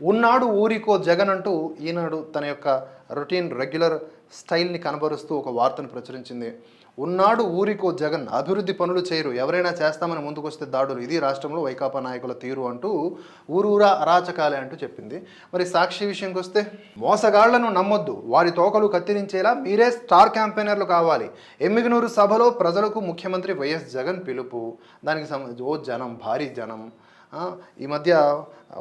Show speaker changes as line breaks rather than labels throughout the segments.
ఉన్నాడు ఊరికో జగన్ అంటూ ఈనాడు తన యొక్క రొటీన్ రెగ్యులర్ స్టైల్ని కనబరుస్తూ ఒక వార్తను ప్రచురించింది. ఉన్నాడు ఊరికో జగన్, అభివృద్ధి పనులు చేయరు, ఎవరైనా చేస్తామని ముందుకొస్తే దాడులు, ఇది రాష్ట్రంలో వైకాపా నాయకుల తీరు అంటూ ఊరూరా అరాచకాలే అంటూ చెప్పింది. మరి సాక్షి విషయంకి వస్తే, మోసగాళ్లను నమ్మొద్దు, వారి తోకలు కత్తిరించేలా మీరే స్టార్ క్యాంపెయినర్లు కావాలి, ఎమ్మిగనూరు సభలో ప్రజలకు ముఖ్యమంత్రి వైఎస్ జగన్ పిలుపు. దానికి ఓ జనం, భారీ జనం. ఈ మధ్య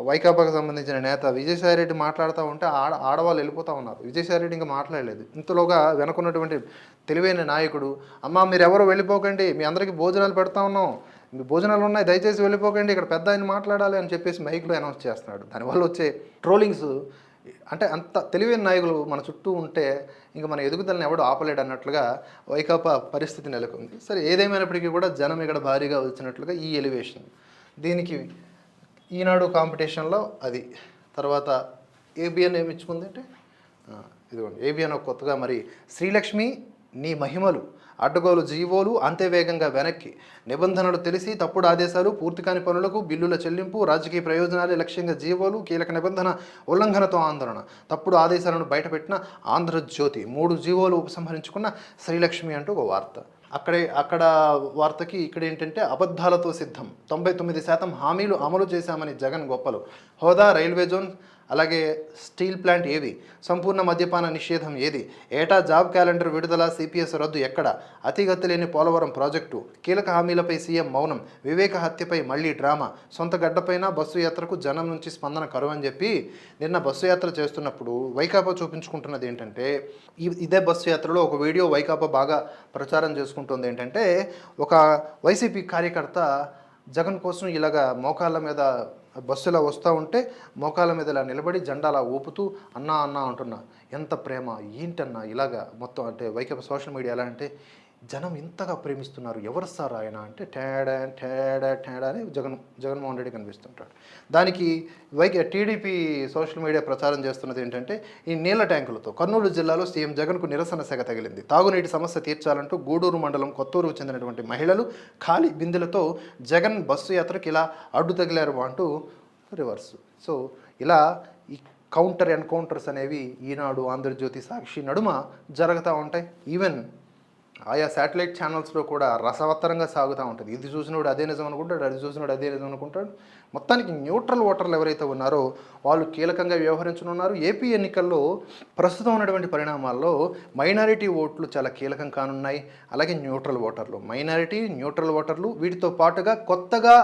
వైకాపాకు సంబంధించిన నేత విజయసాయిరెడ్డి మాట్లాడుతూ ఉంటే ఆడవాళ్ళు వెళ్ళిపోతూ ఉన్నారు. విజయసాయిరెడ్డి ఇంకా మాట్లాడలేదు. ఇంతలోగా వెనకున్నటువంటి తెలివైన నాయకుడు, అమ్మ మీరెవరో వెళ్ళిపోకండి, మీ అందరికీ భోజనాలు పెడతా ఉన్నాం, మీ భోజనాలు ఉన్నాయి, దయచేసి వెళ్ళిపోకండి, ఇక్కడ పెద్ద ఆయన మాట్లాడాలి అని చెప్పేసి మైక్లో అనౌన్స్ చేస్తున్నాడు. దానివల్ల వచ్చే ట్రోలింగ్స్, అంటే అంత తెలివైన నాయకులు మన చుట్టూ ఉంటే ఇంకా మన ఎదుగుదలని ఎవడు ఆపలేడు అన్నట్లుగా వైకాపా పరిస్థితి నెలకొంది. సరే, ఏదేమైనప్పటికీ కూడా జనం ఇక్కడ భారీగా వచ్చినట్లుగా ఈ ఎలివేషన్. దీనికి ఈనాడు కాంపిటీషన్లో అది తర్వాత ఏబిఎన్ ఏమి ఇచ్చుకుంది అంటే, ఇదిగోండి ఏబిఎన్ ఒక కొత్తగా మరి శ్రీలక్ష్మి నీ మహిమలు, అడ్డగోలు జీవోలు అంతే వేగంగా వెనక్కి, నిబంధనలు తెలిసి తప్పుడు ఆదేశాలు, పూర్తి కాని పనులకు బిల్లుల చెల్లింపు, రాజకీయ ప్రయోజనాలే లక్ష్యంగా జీవోలు, కీలక నిబంధన ఉల్లంఘనతో ఆందోళన, తప్పుడు ఆదేశాలను బయటపెట్టిన ఆంధ్రజ్యోతి, 3 జీవోలు ఉపసంహరించుకున్న శ్రీలక్ష్మి అంటూ ఒక వార్త. అక్కడ వార్తకి ఇక్కడ ఏంటంటే, అబద్ధాలతో సిద్ధం, 99% హామీలు అమలు చేశామని జగన్ గొప్పలు, హోదా, రైల్వే జోన్, అలాగే స్టీల్ ప్లాంట్ ఏవి, సంపూర్ణ మద్యపాన నిషేధం ఏది, ఏటా జాబ్ క్యాలెండర్ విడుదల, సిపిఎస్ రద్దు ఎక్కడ, అతిగతి లేని పోలవరం ప్రాజెక్టు, కీలక హామీలపై సీఎం మౌనం, వివేక హత్యపై మళ్లీ డ్రామా, సొంత గడ్డపైన బస్సు యాత్రకు జనం నుంచి స్పందన కరువు అని చెప్పి నిన్న బస్సు యాత్ర చేస్తున్నప్పుడు వైకాపా చూపించుకుంటున్నది ఏంటంటే, ఇదే బస్సు యాత్రలో ఒక వీడియో వైకాపా బాగా ప్రచారం చేసుకుంటుంది ఏంటంటే, ఒక వైసీపీ కార్యకర్త జగన్ కోసం ఇలాగా మోకాళ్ళ మీద బస్సులో వస్తూ ఉంటే మోకాళ్ళ మీద ఇలా నిలబడి జెండా అలా ఊపుతూ అన్నా అన్నా అంటున్నా, ఎంత ప్రేమ ఏంటన్నా ఇలాగా మొత్తం. అంటే వైకాపా సోషల్ మీడియా ఎలా అంటే, జనం ఇంతగా ప్రేమిస్తున్నారు, ఎవరు సార్ ఆయన అంటే టేడా టేడా టేడా అని జగన్మోహన్ రెడ్డి కనిపిస్తుంటాడు. దానికి టీడీపీ సోషల్ మీడియా ప్రచారం చేస్తున్నది ఏంటంటే, ఈ నీళ్ల ట్యాంకులతో కర్నూలు జిల్లాలో సీఎం జగన్కు నిరసన సెగ తగిలింది. తాగునీటి సమస్య తీర్చాలంటూ గూడూరు మండలం కొత్తూరుకు చెందినటువంటి మహిళలు ఖాళీ బిందెలతో జగన్ బస్సు యాత్రకు ఇలా అడ్డు తగిలారు అంటూ రివర్స్. సో ఇలా ఈ కౌంటర్ ఎన్కౌంటర్స్ అనేవి ఈనాడు, ఆంధ్రజ్యోతి, సాక్షి నడుమ జరుగుతూ ఉంటాయి. ఈవెన్ ఆయా శాటిలైట్ ఛానల్స్లో కూడా రసవత్తరంగా సాగుతూ ఉంటుంది. ఇది చూసినోడు అదే నిజం అనుకుంటాడు, అది చూసినోడు అదే నిజం అనుకుంటాడు. మొత్తానికి న్యూట్రల్ ఓటర్లు ఎవరైతే ఉన్నారో వాళ్ళు కీలకంగా వ్యవహరించనున్నారు. ఏపీ ఎన్నికల్లో ప్రస్తుతం ఉన్నటువంటి పరిణామాల్లో మైనారిటీ ఓట్లు చాలా కీలకం కానున్నాయి. అలాగే న్యూట్రల్ ఓటర్లు, మైనారిటీ, న్యూట్రల్ ఓటర్లు, వీటితో పాటుగా కొత్తగా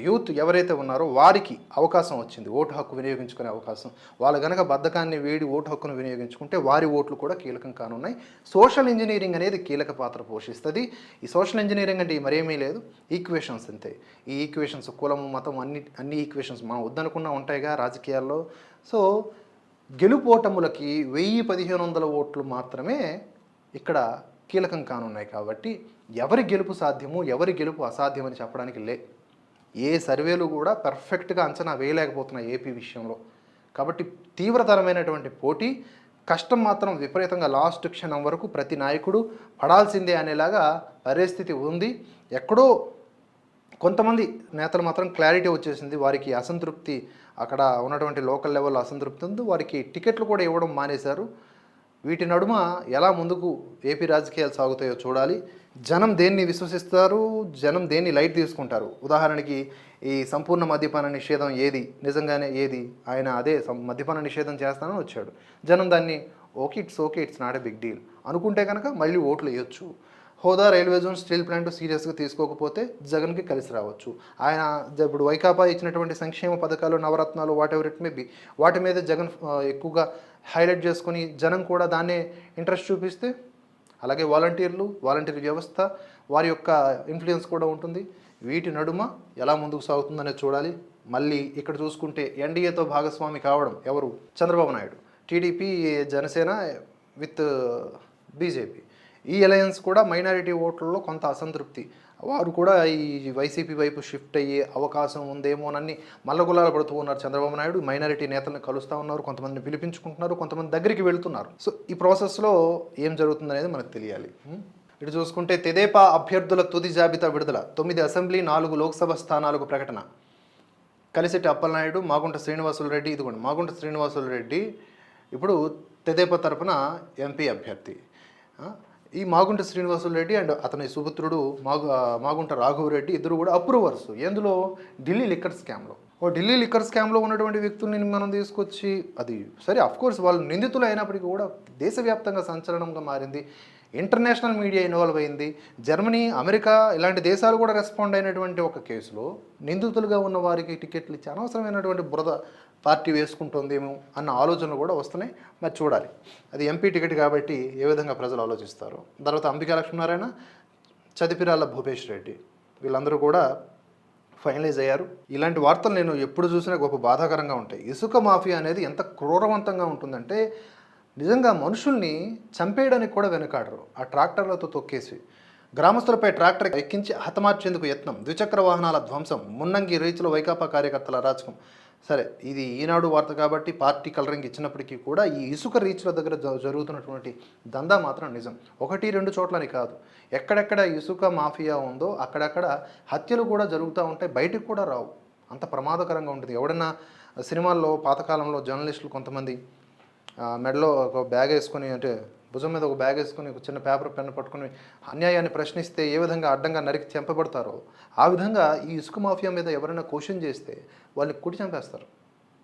యూత్ ఎవరైతే ఉన్నారో వారికి అవకాశం వచ్చింది, ఓటు హక్కు వినియోగించుకునే అవకాశం. వాళ్ళు కనుక బద్ధకాన్ని వీడి ఓటు హక్కును వినియోగించుకుంటే వారి ఓట్లు కూడా కీలకం కానున్నాయి. సోషల్ ఇంజనీరింగ్ అనేది కీలక పాత్ర పోషిస్తుంది. ఈ సోషల్ ఇంజనీరింగ్ అంటే మరేమీ లేదు, ఈక్వేషన్స్ అంతే. ఈ ఈక్వేషన్స్, కులం, మతం, అన్ని ఈక్వేషన్స్ మనం వద్దనుకున్నా ఉంటాయిగా రాజకీయాల్లో. సో గెలుపోటములకి 1000-1500 ఓట్లు మాత్రమే ఇక్కడ కీలకం కానున్నాయి. కాబట్టి ఎవరి గెలుపు సాధ్యము, ఎవరి గెలుపు అసాధ్యమని చెప్పడానికి ఏ సర్వేలు కూడా పర్ఫెక్ట్గా అంచనా వేయలేకపోతున్నాయి ఏపీ విషయంలో. కాబట్టి తీవ్రతరమైనటువంటి పోటీ, కష్టం మాత్రం విపరీతంగా లాస్ట్ క్షణం వరకు ప్రతి నాయకుడు పడాల్సిందే అనేలాగా పరిస్థితి ఉంది. ఎక్కడో కొంతమంది నేతలు మాత్రం క్లారిటీ వచ్చేసింది, వారికి అసంతృప్తి, అక్కడ ఉన్నటువంటి లోకల్ లెవెల్లో అసంతృప్తి ఉంది, వారికి టికెట్లు కూడా ఇవ్వడం మానేశారు. వీటి నడుమ ఎలా ముందుకు ఏపీ రాజకీయాలు సాగుతాయో చూడాలి. జనం దేన్ని విశ్వసిస్తారు, జనం దేన్ని లైట్ తీసుకుంటారు. ఉదాహరణకి ఈ సంపూర్ణ మద్యపాన నిషేధం ఏది, నిజంగానే ఏది, ఆయన అదే మద్యపాన నిషేధం చేస్తానని వచ్చాడు. జనం దాన్ని okay it's not a big deal అనుకుంటే కనుక మళ్ళీ ఓట్లు వేయొచ్చు. హోదా, రైల్వే జోన్, స్టీల్ ప్లాంట్ సీరియస్గా తీసుకోకపోతే జగన్కి కలిసి రావచ్చు. ఆయన ఇప్పుడు వైకాపా ఇచ్చినటువంటి సంక్షేమ పథకాలు, నవరత్నాలు, whatever it may be, వాటి మీద జగన్ ఎక్కువగా హైలైట్ చేసుకొని జనం కూడా దాన్నే ఇంట్రెస్ట్ చూపిస్తే, అలాగే వాలంటీర్ వ్యవస్థ, వారి యొక్క ఇన్ఫ్లుయెన్స్ కూడా ఉంటుంది. వీటి నడుమ ఎలా ముందుకు సాగుతుందనేది చూడాలి. మళ్ళీ ఇక్కడ చూసుకుంటే ఎన్డీఏతో భాగస్వామి కావడం ఎవరు, Chandrababu Naidu, TDP, Janasena with BJP, ఈ అలయన్స్ కూడా మైనారిటీ ఓట్లలో కొంత అసంతృప్తి, వారు కూడా ఈ వైసీపీ వైపు షిఫ్ట్ అయ్యే అవకాశం ఉందేమోనని మల్లగుల్లాలు పడుతూ ఉన్నారు చంద్రబాబు నాయుడు. మైనారిటీ నేతలను కలుస్తూ ఉన్నారు, కొంతమందిని పిలిపించుకుంటున్నారు, కొంతమంది దగ్గరికి వెళుతున్నారు. సో ఈ ప్రాసెస్లో ఏం జరుగుతుందనేది మనకు తెలియాలి. ఇటు చూసుకుంటే తెదేపా అభ్యర్థుల తుది జాబితా విడుదల, 9 అసెంబ్లీ, 4 లోక్సభ స్థానాలకు ప్రకటన. కలిసెట్టి అప్పలనాయుడు, మాగుంట శ్రీనివాసులు రెడ్డి, ఇదిగోండి మాగుంట శ్రీనివాసులు రెడ్డి ఇప్పుడు తెదేపా తరపున ఎంపీ అభ్యర్థి. ఆ, ఈ మాగుంట శ్రీనివాసులు రెడ్డి అండ్ అతని సుపుత్రుడు మాగుంట రాఘవరెడ్డి ఇద్దరు కూడా అప్రూవర్స్. ఎందులో? ఢిల్లీ లిక్కర్ స్కామ్లో. ఢిల్లీ లిక్కర్ స్కామ్లో ఉన్నటువంటి వ్యక్తుల్ని మనం తీసుకొచ్చి, అది సరే అఫ్కోర్స్ వాళ్ళు నిందితులు అయినప్పటికీ కూడా దేశవ్యాప్తంగా సంచలనంగా మారింది. ఇంటర్నేషనల్ మీడియా ఇన్వాల్వ్ అయింది. జర్మనీ, అమెరికా ఇలాంటి దేశాలు కూడా రెస్పాండ్ అయినటువంటి ఒక కేసులో నిందితులుగా ఉన్న వారికి టికెట్లు ఇచ్చి అనవసరమైనటువంటి బురద పార్టీ వేసుకుంటుందేమో అన్న ఆలోచనలు కూడా వస్తున్నాయి. మరి చూడాలి, అది ఎంపీ టికెట్ కాబట్టి ఏ విధంగా ప్రజలు ఆలోచిస్తారు. తర్వాత అంబికా లక్ష్మీనారాయణ, చదిపిరాల భూపేష్ రెడ్డి వీళ్ళందరూ కూడా ఫైనలైజ్ అయ్యారు. ఇలాంటి వార్తలు నేను ఎప్పుడు చూసినా గొప్ప బాధాకరంగా ఉంటాయి. ఇసుక మాఫియా అనేది ఎంత క్రూరవంతంగా ఉంటుందంటే నిజంగా మనుషుల్ని చంపేయడానికి కూడా వెనుకాడరు. ఆ ట్రాక్టర్లతో తొక్కేసి గ్రామస్తులపై ట్రాక్టర్ ఎక్కించి హతమార్చేందుకు యత్నం, ద్విచక్ర వాహనాల ధ్వంసం, మున్నంగి రీచ్లో వైకాపా కార్యకర్తల అరాచకం. సరే, ఇది ఈనాడు వార్త కాబట్టి పార్టీ కలరింగ్ ఇచ్చినప్పటికీ కూడా ఈ ఇసుక రీచ్ల దగ్గర జరుగుతున్నటువంటి దందా మాత్రం నిజం. 1-2 చోట్లని కాదు, ఎక్కడెక్కడ ఇసుక మాఫియా ఉందో అక్కడక్కడ హత్యలు కూడా జరుగుతూ ఉంటాయి, బయటికి కూడా రావు. అంత ప్రమాదకరంగా ఉంటుంది. ఎవడన్నా సినిమాల్లో పాతకాలంలో జర్నలిస్టులు కొంతమంది మెడలో ఒక బ్యాగ్ వేసుకొని, అంటే భుజం మీద ఒక బ్యాగ్ వేసుకొని ఒక చిన్న పేపర్ పెన్ను పట్టుకొని అన్యాయాన్ని ప్రశ్నిస్తే ఏ విధంగా అడ్డంగా నరికి చంపబడతారో ఆ విధంగా ఈ ఇసుక మాఫియా మీద ఎవరైనా క్వశ్చన్ చేస్తే వాళ్ళని కుడి చంపేస్తారు.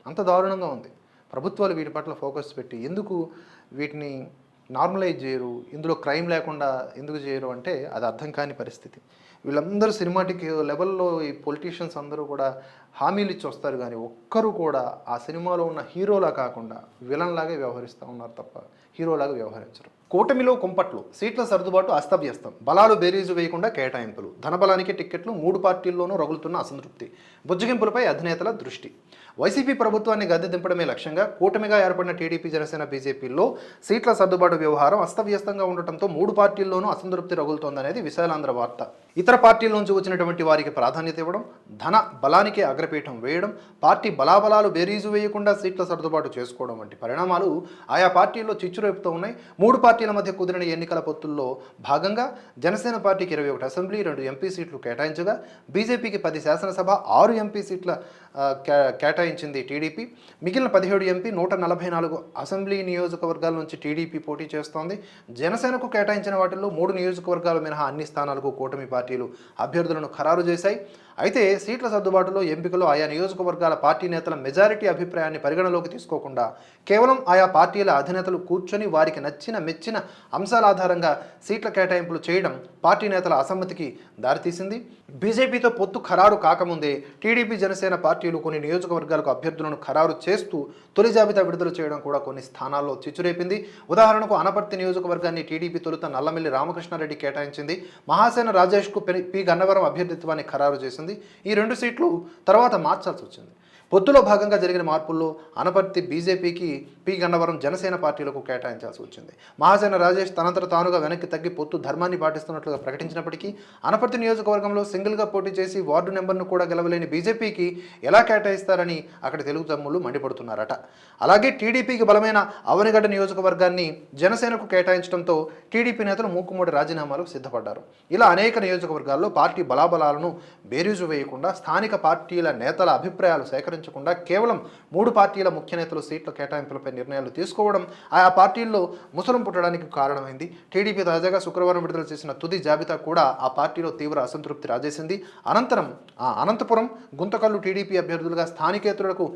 అంత దారుణంగా ఉంది. ప్రభుత్వాలు వీటి పట్ల ఫోకస్ పెట్టి ఎందుకు వీటిని నార్మలైజ్ చేయరు, ఇందులో క్రైమ్ లేకుండా ఎందుకు చేయరు అంటే అది అర్థం కాని పరిస్థితి. వీళ్ళందరూ సినిమాటిక్ లెవెల్లో ఈ పొలిటీషియన్స్ అందరూ కూడా హామీలు ఇచ్చి వస్తారు, కానీ ఒక్కరు కూడా ఆ సినిమాలో ఉన్న హీరోలా కాకుండా విలన్లాగే వ్యవహరిస్తూ ఉన్నారు తప్ప హీరోలాగా వ్యవహరించరు. కూటమిలో కుంపట్లు, సీట్ల సర్దుబాటు అస్తవ్యస్తం, బలాలు బేరీజు వేయకుండా కేటాయింపులు, ధనబలానికి టిక్కెట్లు, 3 పార్టీల్లోనూ రగులుతున్న అసంతృప్తి, బుజ్జగింపులపై అధినేతల దృష్టి. వైసీపీ ప్రభుత్వాన్ని గద్దె దింపడమే లక్ష్యంగా కూటమిగా ఏర్పడిన టీడీపీ, జనసేన, బీజేపీల్లో సీట్ల సర్దుబాటు వ్యవహారం అస్తవ్యస్తంగా ఉండటంతో 3 పార్టీల్లోనూ అసంతృప్తి రగులుతోందనేది విశాలాంధ్ర వార్త. ఇతర పార్టీల నుంచి వచ్చినటువంటి వారికి ప్రాధాన్యత ఇవ్వడం, ధన బలానికి అగ్రపీఠం వేయడం, పార్టీ బలాబలాలు బేరీజు వేయకుండా సీట్ల సర్దుబాటు చేసుకోవడం వంటి పరిణామాలు ఆయా పార్టీల్లో చిచ్చురేపుతూ ఉన్నాయి. 3 పార్టీల మధ్య కుదిరిన ఎన్నికల పొత్తుల్లో భాగంగా జనసేన పార్టీకి 21 అసెంబ్లీ, 2 ఎంపీ సీట్లు కేటాయించగా బీజేపీకి 10 శాసనసభ, 6 ఎంపీ సీట్ల కేటాయించింది టీడీపీ. మిగిలిన 17 ఎంపీ, 144 అసెంబ్లీ నియోజకవర్గాల నుంచి టీడీపీ పోటీ చేస్తోంది. జనసేనకు కేటాయించిన వాటిల్లో 3 నియోజకవర్గాలు మినహా అన్ని స్థానాలకు కూటమి పార్టీలు అభ్యర్థులను ఖరారు చేశాయి. అయితే సీట్ల సర్దుబాటులో ఎంపికలో ఆయా నియోజకవర్గాల పార్టీ నేతల మెజారిటీ అభిప్రాయాన్ని పరిగణలోకి తీసుకోకుండా కేవలం ఆయా పార్టీల అధినేతలు కూర్చొని వారికి నచ్చిన మెచ్చిన అంశాల ఆధారంగా సీట్ల కేటాయింపులు చేయడం పార్టీ నేతల అసమ్మతికి దారితీసింది. బీజేపీతో పొత్తు ఖరారు కాకముందే టీడీపీ, జనసేన పార్టీలు కొన్ని నియోజకవర్గాలకు అభ్యర్థులను ఖరారు చేస్తూ తొలి జాబితా విడుదల చేయడం కూడా కొన్ని స్థానాల్లో చిచ్చురేపింది. ఉదాహరణకు అనపర్తి నియోజకవర్గాన్ని టీడీపీ తొలుత నల్లమిల్లి రామకృష్ణారెడ్డి కేటాయించింది. మహాసేన రాజేష్కు పి గన్నవరం అభ్యర్థిత్వాన్ని ఖరారు చేసింది. ఈ 2 సీట్లు తర్వాత మార్చాల్సి వచ్చింది. పొత్తులో భాగంగా జరిగిన మార్పుల్లో అనపర్తి బీజేపీకి, పి గన్నవరం జనసేన పార్టీలకు కేటాయించాల్సి వచ్చింది. మహాసేన రాజేష్ తనంతట తానుగా వెనక్కి తగ్గి పొత్తు ధర్మాన్ని పాటిస్తున్నట్లుగా ప్రకటించినప్పటికీ అనపర్తి నియోజకవర్గంలో సింగిల్గా పోటీ చేసి వార్డు నెంబర్ను కూడా గెలవలేని బీజేపీకి ఎలా కేటాయిస్తారని అక్కడ తెలుగు తమ్ముళ్ళు మండిపడుతున్నారట. అలాగే టీడీపీకి బలమైన అవనిగడ్డ నియోజకవర్గాన్ని జనసేనకు కేటాయించడంతో టీడీపీ నేతలు మూకుమ్మడి రాజీనామాలకు సిద్ధపడ్డారు. ఇలా అనేక నియోజకవర్గాల్లో పార్టీ బలాబలాలను బేరీజు వేయకుండా, స్థానిక పార్టీల నేతల అభిప్రాయాలు సేకరించకుండా కేవలం 3 పార్టీల ముఖ్య నేతలు సీట్ల కేటాయింపులపై నిర్ణయాలు తీసుకోవడం ఆయా పార్టీల్లో ముసలం పుట్టడానికి కారణమైంది. టీడీపీ తాజాగా శుక్రవారం విడుదల చేసిన తుది జాబితా కూడా ఆ పార్టీలో తీవ్ర అసంతృప్తి రాజేసింది. అనంతపురం, గుంతకల్లు టీడీపీ అభ్యర్థులుగా స్థానికేతరులకు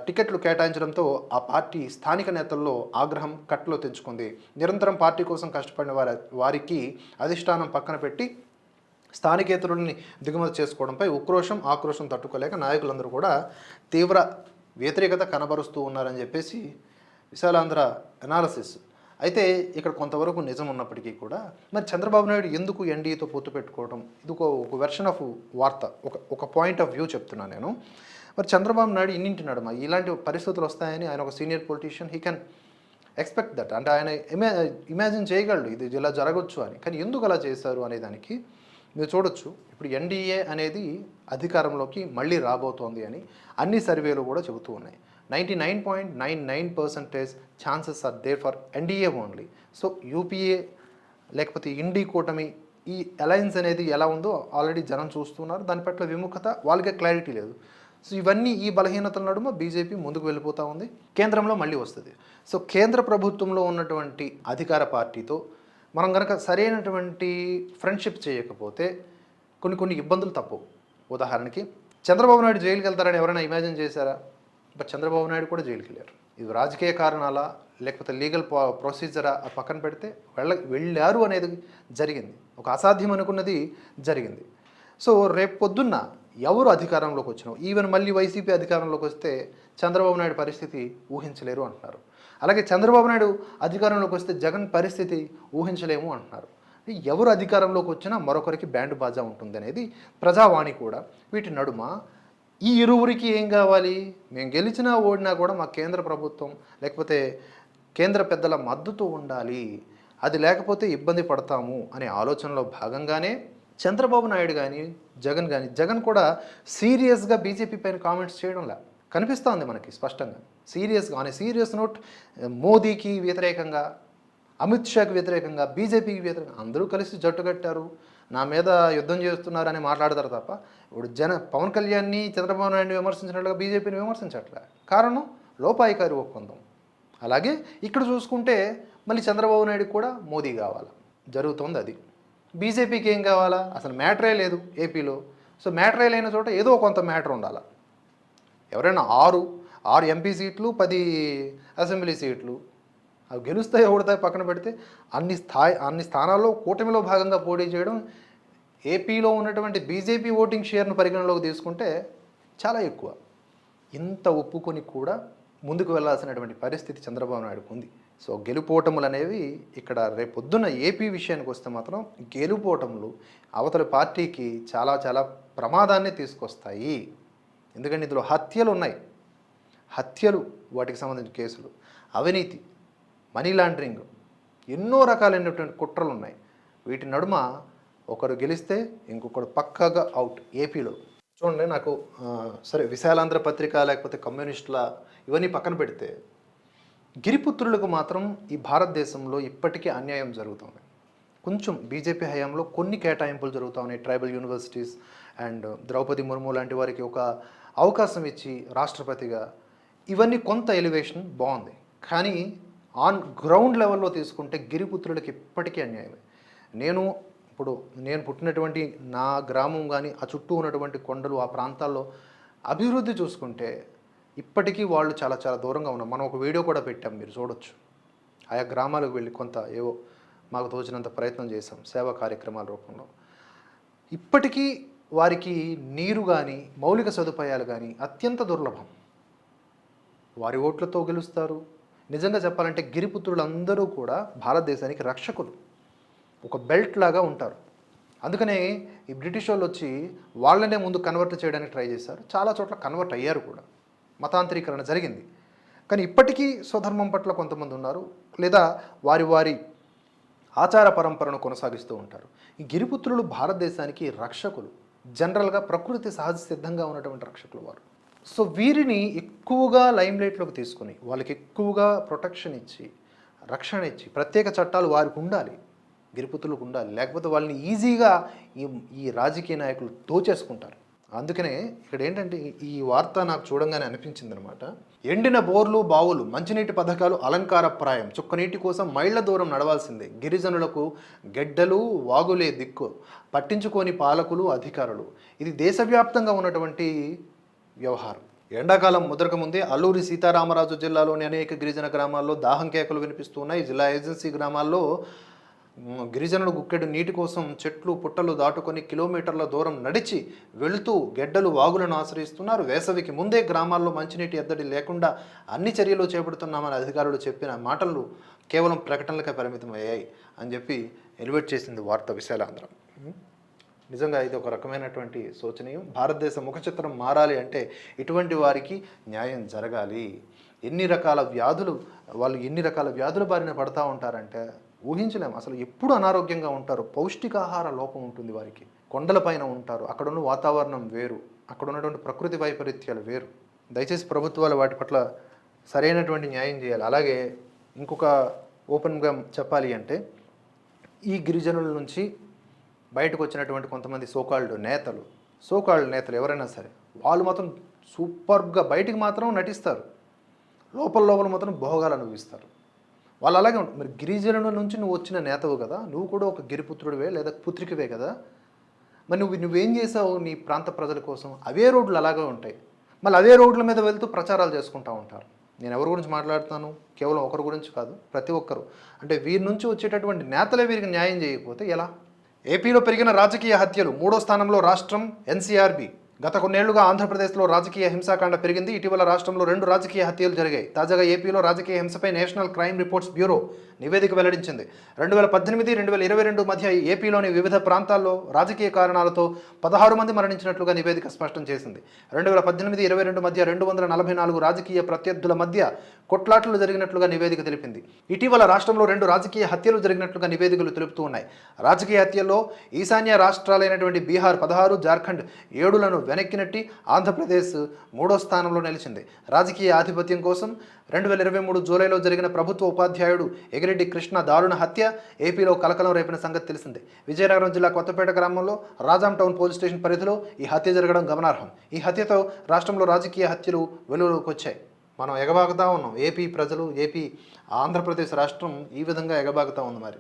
టికెట్లు కేటాయించడంతో ఆ పార్టీ స్థానిక నేతల్లో ఆగ్రహం కట్టలో తెంచుకుంది. నిరంతరం పార్టీ కోసం కష్టపడిన వారికి అధిష్టానం పక్కన పెట్టి స్థానికేతరుల్ని దిగుమతి చేసుకోవడంపై ఆక్రోశం తట్టుకోలేక నాయకులందరూ కూడా తీవ్ర వ్యతిరేకత కనబరుస్తూ ఉన్నారని చెప్పేసి విశాలాంధ్ర అనాలసిస్. అయితే ఇక్కడ కొంతవరకు నిజం ఉన్నప్పటికీ కూడా మరి చంద్రబాబు నాయుడు ఎందుకు ఎన్డీఏతో పొత్తు పెట్టుకోవడం, ఇది ఒక వెర్షన్ ఆఫ్ వార్త, ఒక పాయింట్ ఆఫ్ వ్యూ చెప్తున్నాను నేను. మరి చంద్రబాబు నాయుడు ఇన్నింటున్నాడు, మా ఇలాంటి పరిస్థితులు వస్తాయని ఆయన ఒక senior politician, he can expect that, అంటే ఆయన ఇమాజిన్ చేయగలడు ఇది ఇలా జరగవచ్చు అని. కానీ ఎందుకు అలా చేశారు అనే దానికి మీరు చూడొచ్చు. ఇప్పుడు ఎన్డీఏ అనేది అధికారంలోకి మళ్ళీ రాబోతోంది అని అన్ని సర్వేలు కూడా చెబుతూ ఉన్నాయి. 99.99% chances are there for NDA only. So UPA లేకపోతే ఇండి కూటమి ఈ అలయన్స్ అనేది ఎలా ఉందో ఆల్రెడీ జనం చూస్తున్నారు. దాని పట్ల విముఖత, వాళ్ళకే క్లారిటీ లేదు. సో ఇవన్నీ ఈ బలహీనతల నడుమ బీజేపీ ముందుకు వెళ్ళిపోతూ ఉంది, కేంద్రంలో మళ్ళీ వస్తుంది. సో కేంద్ర ప్రభుత్వంలో ఉన్నటువంటి అధికార పార్టీతో మనం కనుక సరైనటువంటి ఫ్రెండ్షిప్ చేయకపోతే కొన్ని ఇబ్బందులు తప్పవు. ఉదాహరణకి చంద్రబాబు నాయుడు జైలుకి వెళ్తారని ఎవరైనా ఇమాజిన్ చేశారా? బట్ చంద్రబాబు నాయుడు కూడా జైలుకి వెళ్ళారు. ఇది రాజకీయ కారణాలా లేకపోతే లీగల్ ప్రొసీజరా పక్కన పెడితే వెళ్ళారు అనేది జరిగింది. ఒక అసాధ్యం అనుకున్నది జరిగింది. సో రేపు పొద్దున్న ఎవరు అధికారంలోకి వచ్చినా, ఈవెన్ మళ్ళీ వైసీపీ అధికారంలోకి వస్తే చంద్రబాబు నాయుడు పరిస్థితి ఊహించలేరు అంటున్నారు. అలాగే చంద్రబాబు నాయుడు అధికారంలోకి వస్తే జగన్ పరిస్థితి ఊహించలేము అంటున్నారు. ఎవరు అధికారంలోకి వచ్చినా మరొకరికి బ్యాండ్ బాజా ఉంటుంది అనేది ప్రజావాణి కూడా. వీటి నడుమ ఈ ఇరువురికి ఏం కావాలి? మేము గెలిచినా ఓడినా కూడా మా కేంద్ర ప్రభుత్వం లేకపోతే కేంద్ర పెద్దల మద్దతు ఉండాలి, అది లేకపోతే ఇబ్బంది పడతాము అనే ఆలోచనలో భాగంగానే చంద్రబాబు నాయుడు కానీ జగన్ కూడా సీరియస్గా బీజేపీ పైన కామెంట్స్ చేయడంలా కనిపిస్తోంది మనకి స్పష్టంగా. సీరియస్గా ఆన్ ఏ సీరియస్ నోట్ మోదీకి వ్యతిరేకంగా, అమిత్ షాకి వ్యతిరేకంగా, బీజేపీకి వ్యతిరేకంగా అందరూ కలిసి జట్టు కట్టారు, నా మీద యుద్ధం చేస్తున్నారని మాట్లాడతారు తప్ప ఇప్పుడు పవన్ కళ్యాణ్ని చంద్రబాబు నాయుడిని విమర్శించినట్లుగా బీజేపీని విమర్శించట్లే. కారణం లోపాయికారి ఒప్పందం. అలాగే ఇక్కడ చూసుకుంటే మళ్ళీ చంద్రబాబు నాయుడు కూడా మోదీ కావాలి, జరుగుతోంది అది. బీజేపీకి ఏం కావాలా? అసలు మ్యాటరే లేదు ఏపీలో. సో మ్యాటరే లేని చోట ఏదో కొంత మ్యాటర్ ఉండాలి. ఎవరైనా ఆరు ఎంపీ సీట్లు 10 అసెంబ్లీ సీట్లు అవి గెలుస్తాయి ఓడతాయి పక్కన పెడితే అన్ని స్థానాల్లో కూటమిలో భాగంగా పోటీ చేయడం, ఏపీలో ఉన్నటువంటి బీజేపీ ఓటింగ్ షేర్ను పరిగణలోకి తీసుకుంటే చాలా ఎక్కువ. ఇంత ఒప్పుకొని కూడా ముందుకు వెళ్లాల్సినటువంటి పరిస్థితి చంద్రబాబు నాయుడుకు ఉంది. సో గెలుపోటములు అనేవి ఇక్కడ రేపొద్దున ఏపీ విషయానికి వస్తే మాత్రం గెలుపోటములు అవతలి పార్టీకి చాలా చాలా ప్రమాదాన్ని తీసుకొస్తాయి. ఎందుకంటే ఇందులో హత్యలు ఉన్నాయి, వాటికి సంబంధించిన కేసులు, అవినీతి, మనీ లాండరింగ్, ఎన్నో రకాలైనటువంటి కుట్రలు ఉన్నాయి. వీటి నడుమ ఒకరు గెలిస్తే ఇంకొకరు పక్కాగా అవుట్ ఏపీలో. చూడండి, నాకు సరే విశాలాంధ్ర పత్రిక లేకపోతే కమ్యూనిస్టుల ఇవన్నీ పక్కన పెడితే గిరిపుత్రులకు మాత్రం ఈ భారతదేశంలో ఇప్పటికీ అన్యాయం జరుగుతుంది. కొంచెం బీజేపీ హయాంలో కొన్ని కేటాయింపులు జరుగుతూ ఉన్నాయి. Tribal universities and Droupadi Murmu లాంటి వారికి ఒక అవకాశం ఇచ్చి రాష్ట్రపతిగా, ఇవన్నీ కొంత ఎలివేషన్ బాగుంది. కానీ ఆన్ గ్రౌండ్ లెవెల్లో తీసుకుంటే గిరిపుత్రులకు ఇప్పటికీ అన్యాయమే. నేను పుట్టినటువంటి నా గ్రామం కానీ ఆ చుట్టూ ఉన్నటువంటి కొండలు ఆ ప్రాంతాల్లో అభివృద్ధి చూసుకుంటే ఇప్పటికీ వాళ్ళు చాలా చాలా దూరంగా ఉన్నారు. మనం ఒక వీడియో కూడా పెట్టాం, మీరు చూడొచ్చు. ఆయా గ్రామాలకు వెళ్ళి కొంత ఏవో మాకు తోచినంత ప్రయత్నం చేశాం సేవా కార్యక్రమాల రూపంలో. ఇప్పటికీ వారికి నీరు కానీ మౌలిక సదుపాయాలు కానీ అత్యంత దుర్లభం. వారి ఓట్లతో గెలుస్తారు. నిజంగా చెప్పాలంటే గిరిపుత్రులందరూ కూడా భారతదేశానికి రక్షకులు, ఒక బెల్ట్ లాగా ఉంటారు. అందుకనే ఈ బ్రిటిష్ వాళ్ళు వచ్చి వాళ్ళనే ముందు కన్వర్ట్ చేయడానికి ట్రై చేశారు. చాలా చోట్ల కన్వర్ట్ అయ్యారు కూడా, మతాంతరీకరణ జరిగింది. కానీ ఇప్పటికీ స్వధర్మం పట్ల కొంతమంది ఉన్నారు, లేదా వారి ఆచార పరంపరను కొనసాగిస్తూ ఉంటారు. ఈ గిరిపుత్రులు భారతదేశానికి రక్షకులు, జనరల్గా ప్రకృతి సహజ సిద్ధంగా ఉన్నటువంటి రక్షకులు వారు. సో వీరిని ఎక్కువగా లైమ్లైట్లోకి తీసుకుని వాళ్ళకి ఎక్కువగా ప్రొటెక్షన్ ఇచ్చి, రక్షణ ఇచ్చి, ప్రత్యేక చట్టాలు వారికి ఉండాలి, గిరిపుత్రులకు ఉండాలి. లేకపోతే వాళ్ళని ఈజీగా ఈ రాజకీయ నాయకులు దోచేసుకుంటారు. అందుకనే ఇక్కడ ఏంటంటే ఈ వార్త నాకు చూడంగానే అనిపించింది అనమాట. ఎండిన బోర్లు బావులు, మంచినీటి పథకాలు అలంకారప్రాయం, చుక్కనీటి కోసం మైళ్ళ దూరం నడవాల్సిందే, గిరిజనులకు గెడ్డలు వాగులే దిక్కు, పట్టించుకోని పాలకులు అధికారులు. ఇది దేశవ్యాప్తంగా ఉన్నటువంటి వ్యవహారం. ఎండాకాలం ముదరక ముందే అల్లూరి సీతారామరాజు జిల్లాలోని అనేక గిరిజన గ్రామాల్లో దాహం కేకలు వినిపిస్తూ ఉన్నాయి. జిల్లా ఏజెన్సీ గ్రామాల్లో గిరిజనులు గుక్కెడు నీటి కోసం చెట్లు పుట్టలు దాటుకొని కిలోమీటర్ల దూరం నడిచి వెళుతూ గెడ్డలు వాగులను ఆశ్రయిస్తున్నారు. వేసవికి ముందే గ్రామాల్లో మంచినీటి ఎద్దడి లేకుండా అన్ని చర్యలు చేపడుతున్నామని అధికారులు చెప్పిన మాటలు కేవలం ప్రకటనలకే పరిమితం అయ్యాయి అని చెప్పి ఎలివేట్ చేసింది వార్త విశాలాంధ్ర. నిజంగా ఇది ఒక రకమైనటువంటి శోచనీయం. భారతదేశ ముఖ చిత్రం మారాలి అంటే ఇటువంటి వారికి న్యాయం జరగాలి. ఎన్ని రకాల వ్యాధుల బారిన పడతా ఉంటారంటే ఊహించలేము. అసలు ఎప్పుడు అనారోగ్యంగా ఉంటారు, పౌష్టికాహార లోపం ఉంటుంది వారికి. కొండలపైన ఉంటారు, అక్కడున్న వాతావరణం వేరు, అక్కడ ఉన్నటువంటి ప్రకృతి వైపరీత్యాలు వేరు. దయచేసి ప్రభుత్వాలు వాటి పట్ల సరైనటువంటి న్యాయం చేయాలి. అలాగే ఇంకొక ఓపెన్గా చెప్పాలి అంటే ఈ గిరిజనుల నుంచి బయటకు వచ్చినటువంటి కొంతమంది సోకాల్డ్ నేతలు ఎవరైనా సరే వాళ్ళు మాత్రం సూపర్గా బయటికి మాత్రం నటిస్తారు, లోపల లోపల మాత్రం భోగాలు అనుభవిస్తారు. వాళ్ళు అలాగే ఉంటారు. మరి గిరిజనుల నుంచి నువ్వు వచ్చిన నేతవు కదా, నువ్వు కూడా ఒక గిరిపుత్రుడివే లేదా పుత్రికవే కదా, మరి నువ్వేం చేసావు నీ ప్రాంత ప్రజల కోసం? అవే రోడ్లు అలాగే ఉంటాయి. మళ్ళీ అదే రోడ్ల మీద వెళ్తూ ప్రచారాలు చేసుకుంటూ ఉంటారు. నేను ఎవరి గురించి మాట్లాడుతాను? కేవలం ఒకరి గురించి కాదు, ప్రతి ఒక్కరు. అంటే వీరి నుంచి వచ్చేటటువంటి నేతలే వీరికి న్యాయం చేయకపోతే ఎలా? ఏపీలో పెరిగిన రాజకీయ హత్యలు 3వ స్థానంలో రాష్ట్రం ఎన్సీఆర్బీ. గత కొన్నేళ్లుగా ఆంధ్రప్రదేశ్లో రాజకీయ హింసాకాండ పెరిగింది. ఇటీవల రాష్ట్రంలో 2 రాజకీయ హత్యలు జరిగాయి. తాజాగా ఏపీలో రాజకీయ హింసపై నేషనల్ క్రైమ్ రిపోర్ట్స్ బ్యూరో నివేదిక వెల్లడించింది. 2018-2022 మధ్య ఏపీలోని వివిధ ప్రాంతాల్లో రాజకీయ కారణాలతో 16 మంది మరణించినట్లుగా నివేదిక స్పష్టం చేసింది. 2018-22 మధ్య 244 రాజకీయ ప్రత్యర్థుల మధ్య కొట్లాటలు జరిగినట్లుగా నివేదిక తెలిపింది. ఇటీవల రాష్ట్రంలో 2 రాజకీయ హత్యలు జరిగినట్లుగా నివేదికలు తెలుపుతూ ఉన్నాయి. రాజకీయ హత్యల్లో ఈశాన్య రాష్ట్రాలైనటువంటి బీహార్ 16, జార్ఖండ్ 7లను వెనక్కి నెట్టి ఆంధ్రప్రదేశ్ 3వ స్థానంలో నిలిచింది. రాజకీయ ఆధిపత్యం కోసం 2023 జూలైలో జరిగిన ప్రభుత్వ ఉపాధ్యాయుడు ఎగిరెడ్డి కృష్ణ దారుణ హత్య ఏపీలో కలకలం రేపిన సంగతి తెలిసిందే. విజయనగరం జిల్లా కొత్తపేట గ్రామంలో రాజాం టౌన్ పోలీస్ స్టేషన్ పరిధిలో ఈ హత్య జరగడం గమనార్హం. ఈ హత్యతో రాష్ట్రంలో రాజకీయ హత్యలు వెలుగులోకి వచ్చాయి. మనం ఎగబాగుతూ ఉన్నాం. ఏపీ ప్రజలు, ఆంధ్రప్రదేశ్ రాష్ట్రం ఈ విధంగా ఎగబాగుతూ ఉంది. మరి